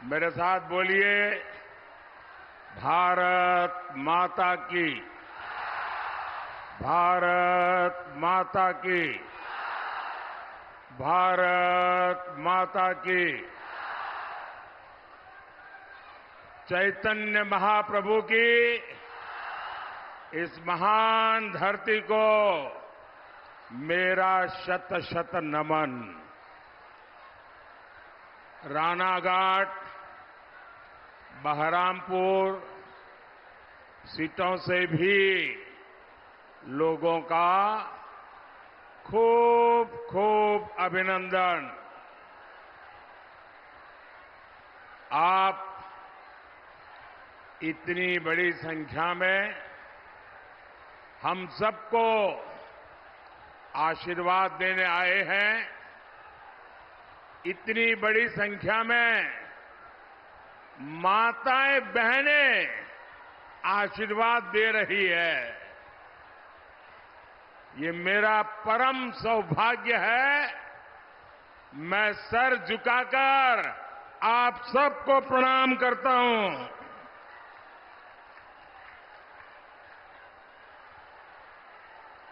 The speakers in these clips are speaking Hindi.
मेरे साथ बोलिए, भारत माता की, भारत माता की, भारत माता की। चैतन्य महाप्रभु की इस महान धरती को मेरा शत शत नमन। रानाघाट, बहरामपुर सीटों से भी लोगों का खूब खूब अभिनंदन। आप इतनी बड़ी संख्या में हम सबको आशीर्वाद देने आए हैं। इतनी बड़ी संख्या में माताएं बहनें आशीर्वाद दे रही है। ये मेरा परम सौभाग्य है। मैं सर झुकाकर आप सबको प्रणाम करता हूं।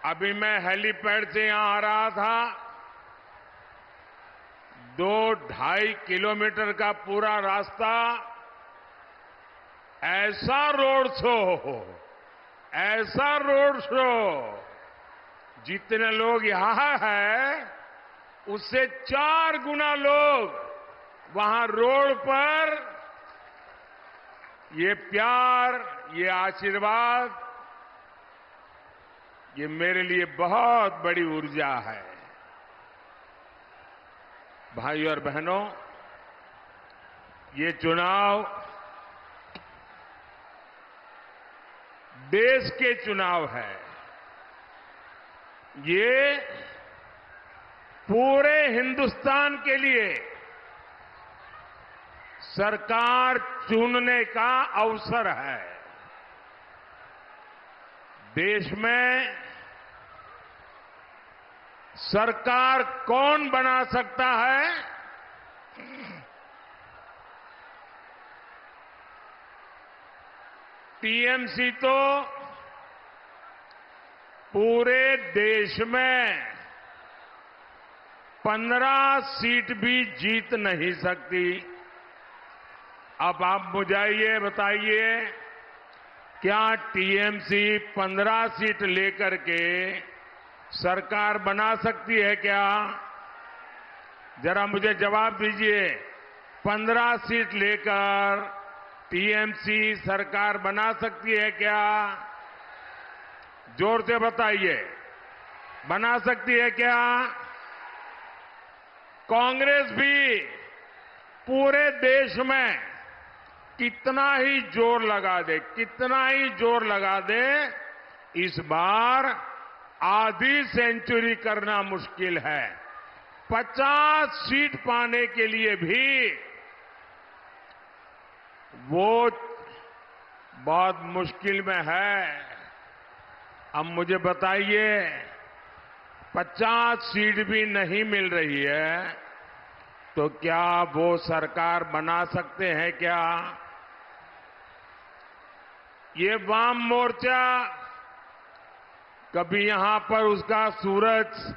अभी मैं हेलीपैड से यहां आ रहा था। 2-2.5 किलोमीटर का पूरा रास्ता ऐसा रोड शो, जितने लोग यहां हैं उससे 4 गुना लोग वहां रोड पर ये प्यार, ये आशीर्वाद, ये मेरे लिए बहुत बड़ी ऊर्जा है। भाइयों और बहनों, ये चुनाव देश के चुनाव है। ये पूरे हिंदुस्तान के लिए सरकार चुनने का अवसर है। देश में सरकार कौन बना सकता है? टीएमसी तो पूरे देश में 15 सीट भी जीत नहीं सकती। अब आप मुझे ये बताइए, क्या टीएमसी 15 सीट लेकर के सरकार बना सकती है क्या? जरा मुझे जवाब दीजिए। 15 सीट लेकर टीएमसी सरकार बना सकती है क्या? जोर से बताइए, बना सकती है क्या? कांग्रेस भी पूरे देश में कितना ही जोर लगा दे, इस बार आधी सेंचुरी करना मुश्किल है। 50 सीट पाने के लिए भी वो बहुत मुश्किल में है। अब मुझे बताइए, 50 सीट भी नहीं मिल रही है तो क्या वो सरकार बना सकते हैं क्या? ये वाम मोर्चा कभी यहां पर उसका सूरज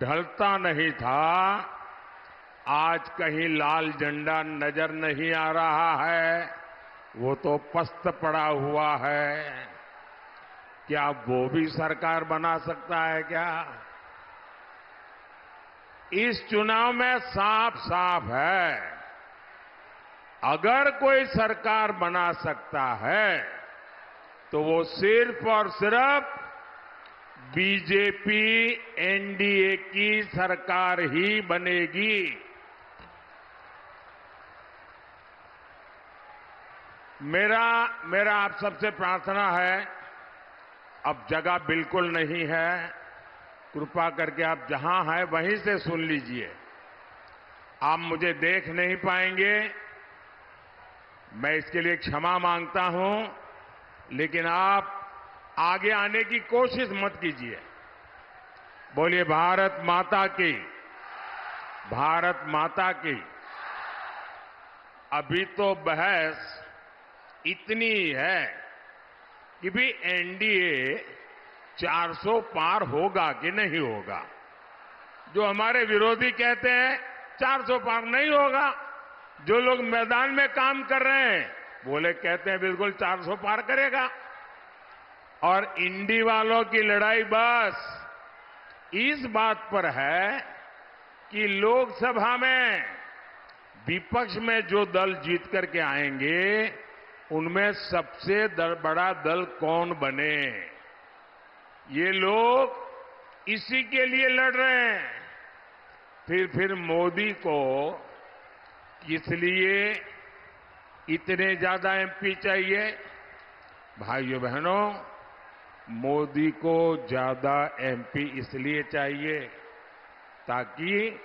ढलता नहीं था। आज कहीं लाल झंडा नजर नहीं आ रहा है, वो तो पस्त पड़ा हुआ है। क्या वो भी सरकार बना सकता है क्या? इस चुनाव में साफ साफ है, अगर कोई सरकार बना सकता है तो वो सिर्फ और सिर्फ बीजेपी एनडीए की सरकार ही बनेगी। मेरा आप सबसे प्रार्थना है, अब जगह बिल्कुल नहीं है, कृपा करके आप जहां हैं वहीं से सुन लीजिए। आप मुझे देख नहीं पाएंगे, मैं इसके लिए क्षमा मांगता हूं, लेकिन आप आगे आने की कोशिश मत कीजिए। बोलिए भारत माता की, भारत माता की। अभी तो बहस इतनी है कि भी एनडीए 400 पार होगा कि नहीं होगा। जो हमारे विरोधी कहते हैं 400 पार नहीं होगा, जो लोग मैदान में काम कर रहे हैं बोले कहते हैं बिल्कुल 400 पार करेगा। और इंडी वालों की लड़ाई बस इस बात पर है कि लोकसभा में विपक्ष में जो दल जीत करके आएंगे उनमें सबसे बड़ा दल कौन बने। ये लोग इसी के लिए लड़ रहे हैं। फिर मोदी को किस लिए इतने ज्यादा एमपी चाहिए? भाइयों बहनों, मोदी को ज्यादा एमपी इसलिए चाहिए ताकि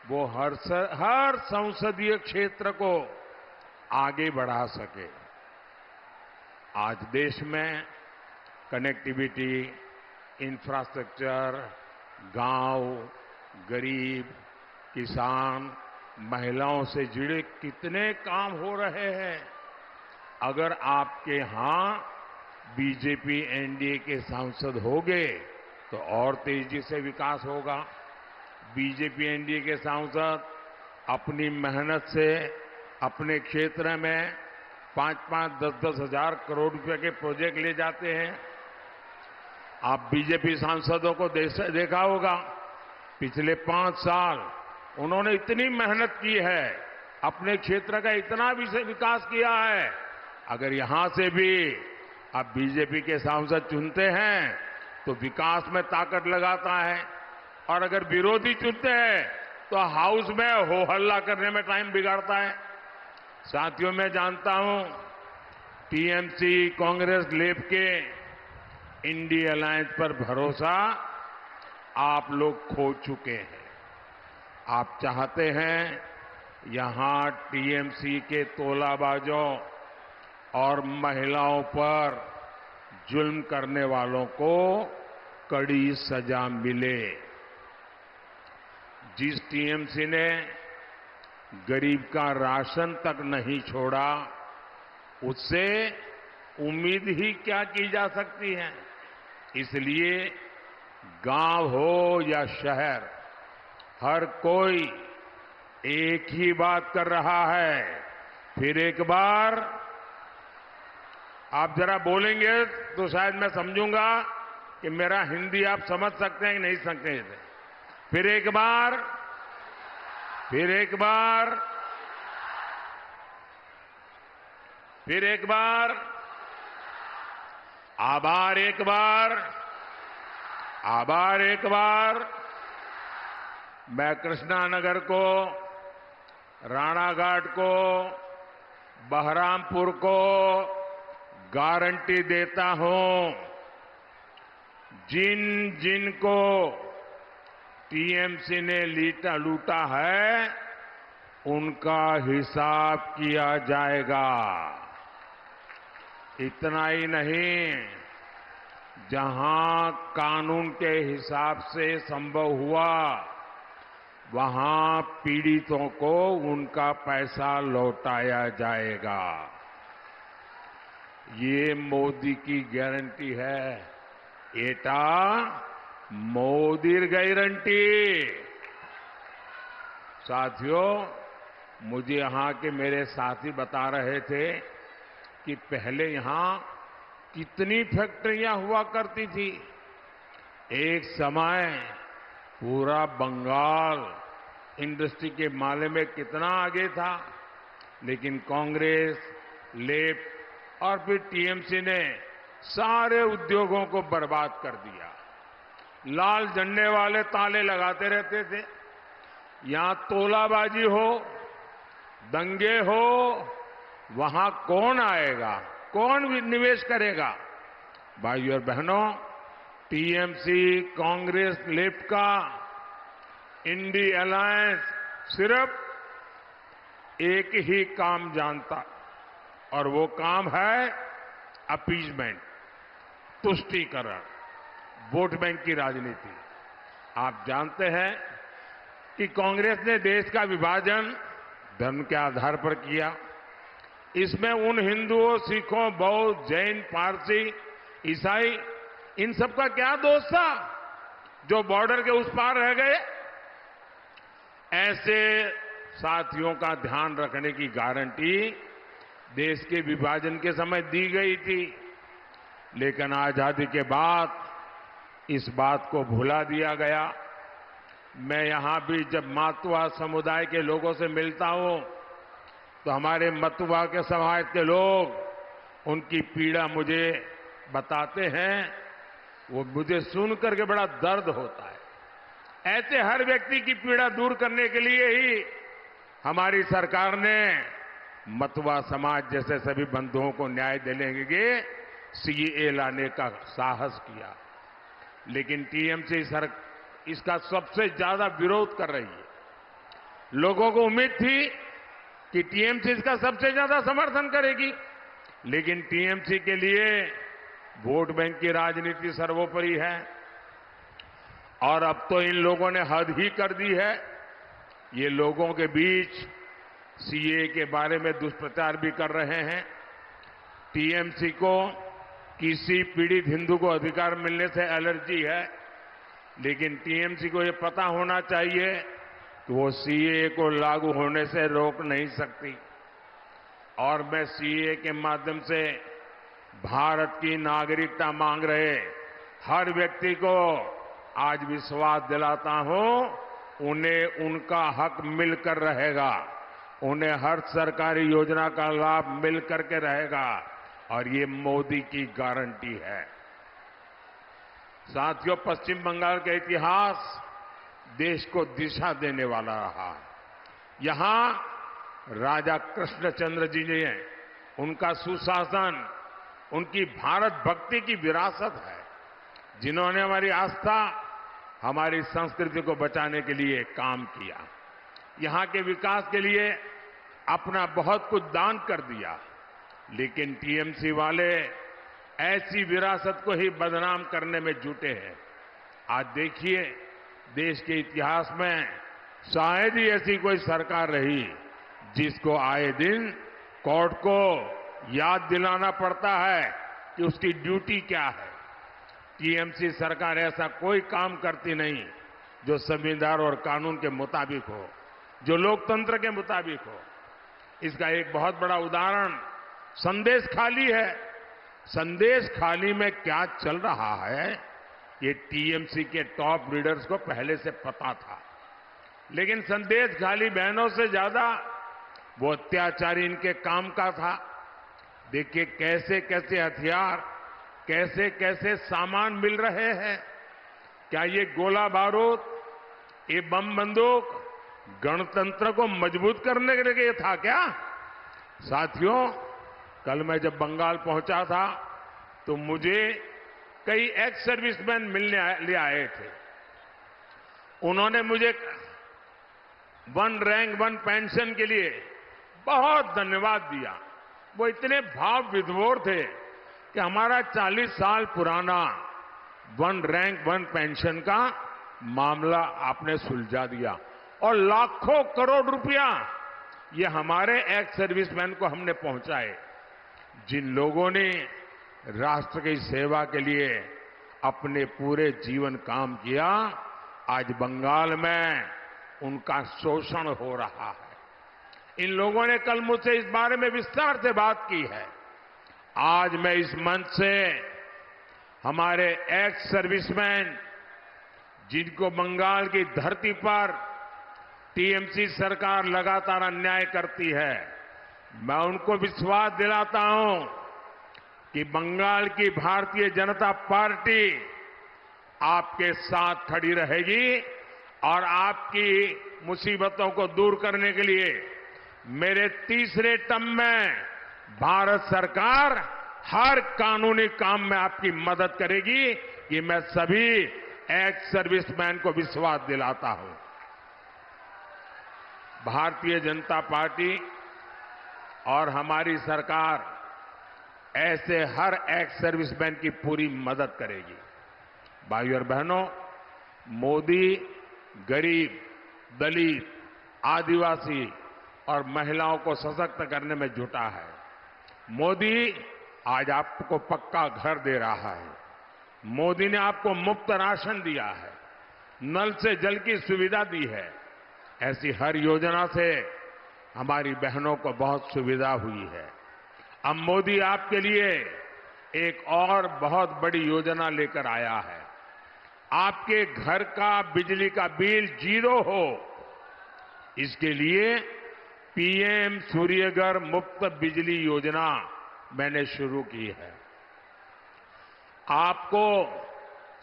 वो हर संसदीय क्षेत्र को आगे बढ़ा सके। आज देश में कनेक्टिविटी, इंफ्रास्ट्रक्चर, गांव, गरीब, किसान, महिलाओं से जुड़े कितने काम हो रहे हैं। अगर आपके यहां बीजेपी एनडीए के सांसद होंगे तो और तेजी से विकास होगा। बीजेपी एनडीए के सांसद अपनी मेहनत से अपने क्षेत्र में 5-5, 10-10 हजार करोड़ रुपए के प्रोजेक्ट ले जाते हैं। आप बीजेपी सांसदों को देखा होगा, पिछले 5 साल उन्होंने इतनी मेहनत की है, अपने क्षेत्र का इतना विकास किया है। अगर यहां से भी आप बीजेपी के सांसद चुनते हैं तो विकास में ताकत लगाता है, और अगर विरोधी चुनते हैं तो हाउस में हो हल्ला करने में टाइम बिगाड़ता है। साथियों, मैं जानता हूं टीएमसी, कांग्रेस, लेफ्ट के इंडी अलायंस पर भरोसा आप लोग खो चुके हैं। आप चाहते हैं यहां टीएमसी के तोलाबाजों और महिलाओं पर जुल्म करने वालों को कड़ी सजा मिले। जिस टीएमसी ने गरीब का राशन तक नहीं छोड़ा, उससे उम्मीद ही क्या की जा सकती है। इसलिए गांव हो या शहर, हर कोई एक ही बात कर रहा है। फिर एक बार आप जरा बोलेंगे तो शायद मैं समझूंगा कि मेरा हिंदी आप समझ सकते हैं कि नहीं सकते। फिर एक बार, फिर एक बार, फिर एक बार, आभार एक बार, आभार एक बार। मैं कृष्णानगर को, राणाघाट को, बहरामपुर को गारंटी देता हूं, जिन जिन को टीएमसी ने लूटा है उनका हिसाब किया जाएगा। इतना ही नहीं, जहां कानून के हिसाब से संभव हुआ वहां पीड़ितों को उनका पैसा लौटाया जाएगा। ये मोदी की गारंटी है। एटा मोदीर गारंटी। साथियों, मुझे यहां के मेरे साथी बता रहे थे कि पहले यहां कितनी फैक्ट्रियां हुआ करती थी। एक समय पूरा बंगाल इंडस्ट्री के मामले में कितना आगे था, लेकिन कांग्रेस, लेफ्ट और फिर टीएमसी ने सारे उद्योगों को बर्बाद कर दिया। लाल झंडे वाले ताले लगाते रहते थे। यहां तोलाबाजी हो, दंगे हो, वहां कौन आएगा, कौन निवेश करेगा? भाइयों और बहनों, टीएमसी, कांग्रेस, लेफ्ट का इंडी अलायंस सिर्फ एक ही काम जानता, और वो काम है अपीजमेंट, तुष्टीकरण, वोट बैंक की राजनीति। आप जानते हैं कि कांग्रेस ने देश का विभाजन धर्म के आधार पर किया, इसमें उन हिंदुओं, सिखों, बौद्ध, जैन, पारसी, ईसाई, इन सबका क्या दोष था जो बॉर्डर के उस पार रह गए? ऐसे साथियों का ध्यान रखने की गारंटी देश के विभाजन के समय दी गई थी, लेकिन आजादी के बाद इस बात को भुला दिया गया। मैं यहां भी जब मातुआ समुदाय के लोगों से मिलता हूं तो हमारे मतुआ के समाज के लोग उनकी पीड़ा मुझे बताते हैं, वो मुझे सुन करके बड़ा दर्द होता है। ऐसे हर व्यक्ति की पीड़ा दूर करने के लिए ही हमारी सरकार ने मतुआ समाज जैसे सभी बंधुओं को न्याय देने के लिए सीएए लाने का साहस किया, लेकिन टीएमसी इसका सबसे ज्यादा विरोध कर रही है। लोगों को उम्मीद थी कि टीएमसी इसका सबसे ज्यादा समर्थन करेगी, लेकिन टीएमसी के लिए वोट बैंक की राजनीति सर्वोपरि है और अब तो इन लोगों ने हद ही कर दी है। ये लोगों के बीच सीएए के बारे में दुष्प्रचार भी कर रहे हैं। टीएमसी को किसी पीड़ित हिंदू को अधिकार मिलने से एलर्जी है, लेकिन टीएमसी को ये पता होना चाहिए कि वो सीएए को लागू होने से रोक नहीं सकती। और मैं सीएए के माध्यम से भारत की नागरिकता मांग रहे हर व्यक्ति को आज विश्वास दिलाता हूं, उन्हें उनका हक मिलकर रहेगा, उन्हें हर सरकारी योजना का लाभ मिल करके रहेगा और ये मोदी की गारंटी है। साथियों, पश्चिम बंगाल का इतिहास देश को दिशा देने वाला रहा। यहां राजा कृष्णचंद्र जी ने उनका सुशासन, उनकी भारत भक्ति की विरासत है, जिन्होंने हमारी आस्था, हमारी संस्कृति को बचाने के लिए काम किया, यहां के विकास के लिए अपना बहुत कुछ दान कर दिया। लेकिन टीएमसी वाले ऐसी विरासत को ही बदनाम करने में जुटे हैं। आज देखिए, देश के इतिहास में शायद ही ऐसी कोई सरकार रही जिसको आए दिन कोर्ट को याद दिलाना पड़ता है कि उसकी ड्यूटी क्या है। टीएमसी सरकार ऐसा कोई काम करती नहीं जो संविधान और कानून के मुताबिक हो, जो लोकतंत्र के मुताबिक हो। इसका एक बहुत बड़ा उदाहरण संदेश खाली है। संदेश खाली में क्या चल रहा है, ये टीएमसी के टॉप लीडर्स को पहले से पता था, लेकिन संदेश खाली बहनों से ज्यादा वो अत्याचारी इनके काम का था। देखिए कैसे कैसे हथियार, कैसे कैसे सामान मिल रहे हैं। क्या ये गोला बारूद, ये बम बंदूक गणतंत्र को मजबूत करने के लिए था क्या? साथियों, कल मैं जब बंगाल पहुंचा था तो मुझे कई एक्स सर्विसमैन मिलने आए थे। उन्होंने मुझे वन रैंक वन पेंशन के लिए बहुत धन्यवाद दिया। वो इतने भाव विभोर थे कि हमारा 40 साल पुराना वन रैंक वन पेंशन का मामला आपने सुलझा दिया और लाखों करोड़ रुपया ये हमारे एक्स सर्विसमैन को हमने पहुंचाए। जिन लोगों ने राष्ट्र की सेवा के लिए अपने पूरे जीवन काम किया, आज बंगाल में उनका शोषण हो रहा है। इन लोगों ने कल मुझसे इस बारे में विस्तार से बात की है। आज मैं इस मंच से हमारे एक्स सर्विसमैन, जिनको बंगाल की धरती पर टीएमसी सरकार लगातार अन्याय करती है, मैं उनको विश्वास दिलाता हूं कि बंगाल की भारतीय जनता पार्टी आपके साथ खड़ी रहेगी और आपकी मुसीबतों को दूर करने के लिए मेरे तीसरे टर्म में भारत सरकार हर कानूनी काम में आपकी मदद करेगी। ये मैं सभी एक्स सर्विसमैन को विश्वास दिलाता हूं। भारतीय जनता पार्टी और हमारी सरकार ऐसे हर एक्स सर्विसमैन की पूरी मदद करेगी। भाइयों और बहनों, मोदी गरीब, दलित, आदिवासी और महिलाओं को सशक्त करने में जुटा है। मोदी आज आपको पक्का घर दे रहा है। मोदी ने आपको मुफ्त राशन दिया है, नल से जल की सुविधा दी है। ऐसी हर योजना से हमारी बहनों को बहुत सुविधा हुई है। अब मोदी आपके लिए एक और बहुत बड़ी योजना लेकर आया है। आपके घर का बिजली का बिल 0 हो, इसके लिए पीएम सूर्यघर मुफ्त बिजली योजना मैंने शुरू की है। आपको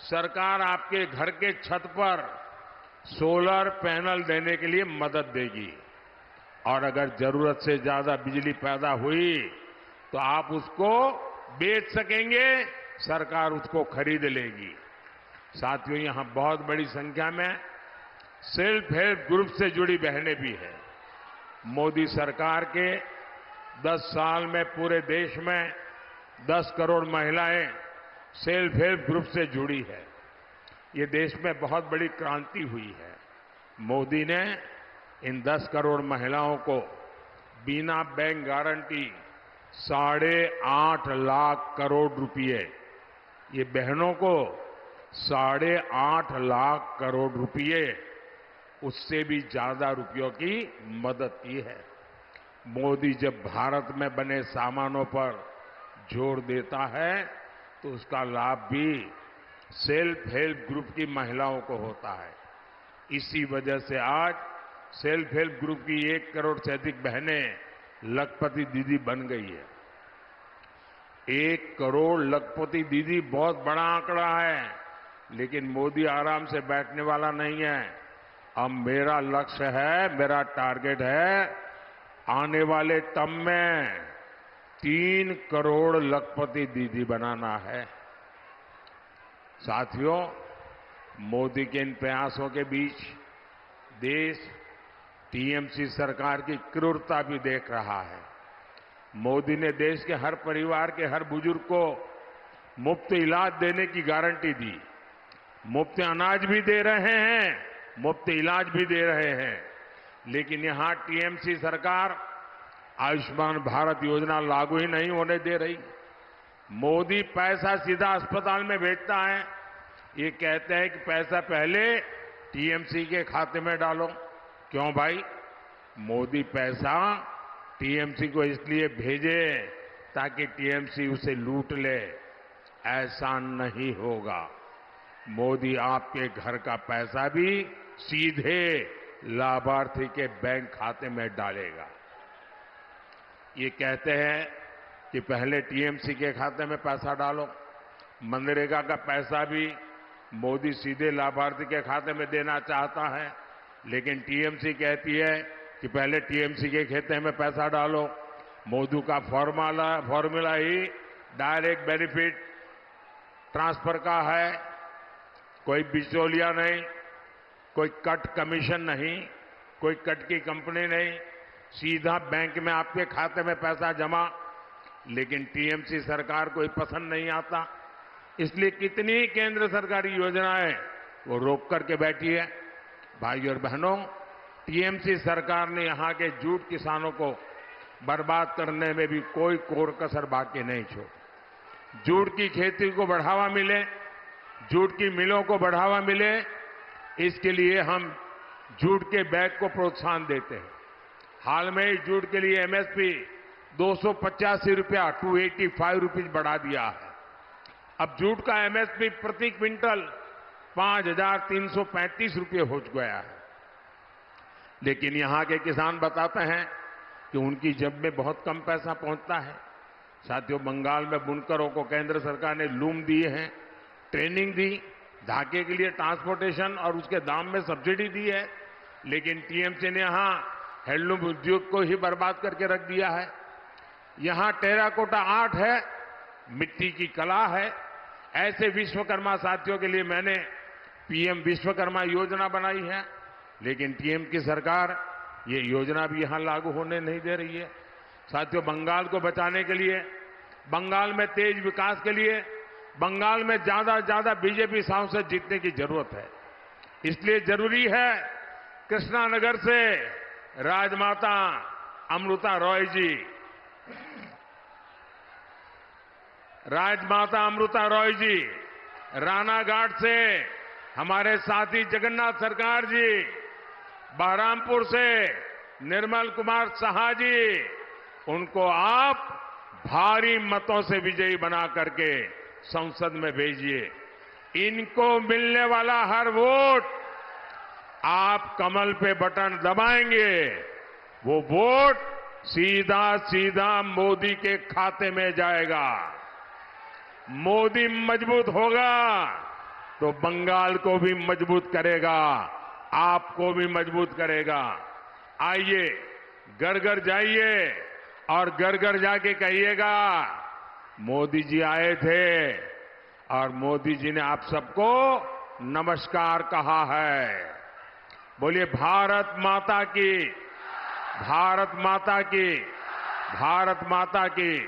सरकार आपके घर के छत पर सोलर पैनल देने के लिए मदद देगी और अगर जरूरत से ज्यादा बिजली पैदा हुई तो आप उसको बेच सकेंगे, सरकार उसको खरीद लेगी। साथियों, यहां बहुत बड़ी संख्या में सेल्फ हेल्प ग्रुप से जुड़ी बहनें भी हैं। मोदी सरकार के 10 साल में पूरे देश में 10 करोड़ महिलाएं सेल्फ हेल्प ग्रुप से जुड़ी है। ये देश में बहुत बड़ी क्रांति हुई है। मोदी ने इन 10 करोड़ महिलाओं को बिना बैंक गारंटी 8.5 लाख करोड़ रुपए, ये बहनों को 8.5 लाख करोड़ रुपए, उससे भी ज्यादा रुपयों की मदद की है। मोदी जब भारत में बने सामानों पर जोर देता है तो उसका लाभ भी सेल्फ हेल्प ग्रुप की महिलाओं को होता है। इसी वजह से आज सेल्फ हेल्प ग्रुप की 1 करोड़ से अधिक बहनें लखपति दीदी बन गई है। 1 करोड़ लखपति दीदी बहुत बड़ा आंकड़ा है, लेकिन मोदी आराम से बैठने वाला नहीं है। अब मेरा लक्ष्य है, मेरा टारगेट है, आने वाले टर्म में 3 करोड़ लखपति दीदी बनाना है। साथियों, मोदी के इन प्रयासों के बीच देश टीएमसी सरकार की क्रूरता भी देख रहा है। मोदी ने देश के हर परिवार के हर बुजुर्ग को मुफ्त इलाज देने की गारंटी दी। मुफ्त अनाज भी दे रहे हैं, मुफ्त इलाज भी दे रहे हैं। लेकिन यहां टीएमसी सरकार आयुष्मान भारत योजना लागू ही नहीं होने दे रही। मोदी पैसा सीधा अस्पताल में भेजता है। ये कहते हैं कि पैसा पहले टीएमसी के खाते में डालो। क्यों भाई? मोदी पैसा टीएमसी को इसलिए भेजे ताकि टीएमसी उसे लूट ले। ऐसा नहीं होगा। मोदी आपके घर का पैसा भी सीधे लाभार्थी के बैंक खाते में डालेगा। ये कहते हैं कि पहले टीएमसी के खाते में पैसा डालो। मनरेगा का पैसा भी मोदी सीधे लाभार्थी के खाते में देना चाहता है, लेकिन टीएमसी कहती है कि पहले टीएमसी के खाते में पैसा डालो। मोदी का फॉर्मूला ही डायरेक्ट बेनिफिट ट्रांसफर का है। कोई बिचौलिया नहीं, कोई कट कमीशन नहीं, कोई कट की कंपनी नहीं, सीधा बैंक में आपके खाते में पैसा जमा। लेकिन टीएमसी सरकार को पसंद नहीं आता, इसलिए कितनी केंद्र सरकारी योजनाएं वो रोक करके बैठी है। भाइयों और बहनों, टीएमसी सरकार ने यहां के जूट किसानों को बर्बाद करने में भी कोई कोर कसर बाकी नहीं छोड़ी। जूट की खेती को बढ़ावा मिले, जूट की मिलों को बढ़ावा मिले, इसके लिए हम जूट के बैग को प्रोत्साहन देते हैं। हाल में ही जूट के लिए एमएसपी 285 रुपया 285 रुपीज बढ़ा दिया है। अब जूट का एमएसपी प्रति क्विंटल 5,335 रुपये हो गया है। लेकिन यहां के किसान बताते हैं कि उनकी जेब में बहुत कम पैसा पहुंचता है। साथियों, बंगाल में बुनकरों को केंद्र सरकार ने लूम दिए हैं, ट्रेनिंग दी, धागे के लिए ट्रांसपोर्टेशन और उसके दाम में सब्सिडी दी है। लेकिन टीएमसी ने यहां हैंडलूम उद्योग को ही बर्बाद करके रख दिया है। यहां टेराकोटा आर्ट है, मिट्टी की कला है। ऐसे विश्वकर्मा साथियों के लिए मैंने पीएम विश्वकर्मा योजना बनाई है, लेकिन टीएम की सरकार ये योजना भी यहां लागू होने नहीं दे रही है। साथियों, बंगाल को बचाने के लिए, बंगाल में तेज विकास के लिए, बंगाल में ज्यादा से ज्यादा बीजेपी सांसद जीतने की जरूरत है। इसलिए जरूरी है कृष्णानगर से राजमाता अमृता रॉय जी राजमाता अमृता रॉय जी, रानाघाट से हमारे साथी जगन्नाथ सरकार जी, बहरामपुर से निर्मल कुमार साहा जी, उनको आप भारी मतों से विजयी बना करके संसद में भेजिए। इनको मिलने वाला हर वोट आप कमल पे बटन दबाएंगे, वो वोट सीधा सीधा मोदी के खाते में जाएगा। मोदी मजबूत होगा तो बंगाल को भी मजबूत करेगा, आपको भी मजबूत करेगा। आइए घर घर जाइए और घर घर जाके कहिएगा मोदी जी आए थे और मोदी जी ने आप सबको नमस्कार कहा है। बोलिए भारत माता की, भारत माता की, भारत माता की।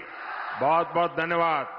बहुत बहुत धन्यवाद।